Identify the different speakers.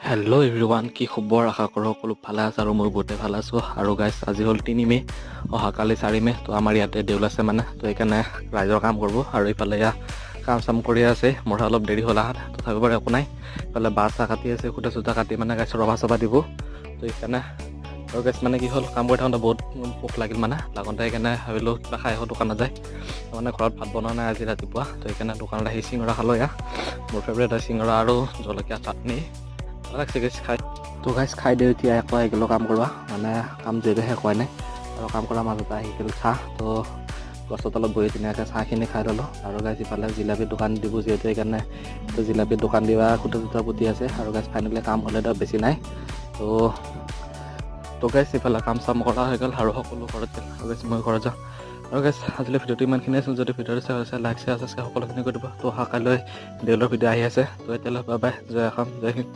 Speaker 1: Hello' everyone, কি খবৰ? আশা কৰোঁ সকলো ভালে আছে আৰু মই বহুতে ভাল আছোঁ। আৰু গাইছ, আজি হ'ল 3 মে', অহাকালি 4 মে'। তো আমাৰ ইয়াতে দেউল আছে মানে, তো সেইকাৰণে ৰাইজৰ কাম কৰিব। আৰু ইফালে এয়া কাম চাম কৰি আছে। মোৰ অলপ দেৰি হ'ল আহাত, তথাপিও বাৰু একো নাই। ইফালে বাঁহ চাহ কাটি আছে, খুটা চুটা কাটি মানে গাইছ ৰভা চভা দিব। তো সেইকাৰণে আৰু গাইছ মানে কি হ'ল, কাম কৰি থাকোঁতে বহুত ভোক লাগিল মানে, লাগোঁতে সেইকাৰণে ভাবিলোঁ কিবা খাই আহোঁ দোকানত যায়। মানে ঘৰত ভাত বনোৱা নাই আজি ৰাতিপুৱা, তো সেইকাৰণে দোকানত আহি চিঙৰা খালোঁ। এয়া মোৰ ফেভৰেট হয় চিঙৰা আৰু জলকীয়া চাটনি। খাই তো গাইছ খাই দিওঁ এতিয়া আকৌ আহি গ'লোঁ কাম કરવા, মানে কাম যিহেতু শেষ হোৱাই নাই। আৰু কাম কৰাৰ মাজতে আহি গ'ল চাহ, তো গছৰ তলত বহি ধুনীয়াকৈ চাহখিনি খাই ল'লোঁ। আৰু গাইছ ইফালে জিলাপীৰ দোকান দিব যিহেতু সেইকাৰণে তো জিলাপীৰ দোকান দিবা খুটা চুটা পুতি আছে। আৰু গাইছ ফাইনেলি কাম হ'লেতো বেছি নাই। তো গাইছ ইফালে কাম চাম কৰা হৈ গ'ল আৰু সকলো ঘৰত গ'ল। আৰু গাইছ মই ঘৰত যাওঁ। আৰু গাইছ আজিলৈ ভিডিঅ'টো ইমানখিনি আছিল। যদি ভিডিঅ'টো চাই লাইক শ্বেয়াৰ ছাবস্ক্ৰাইব সকলোখিনি কৰি দিব। তো অহাকালৈ দেউলৰ ভিডিঅ' আহি আছে। তো এতিয়ালৈ বাই বাই, জয় অসম, জয় হিন্দ।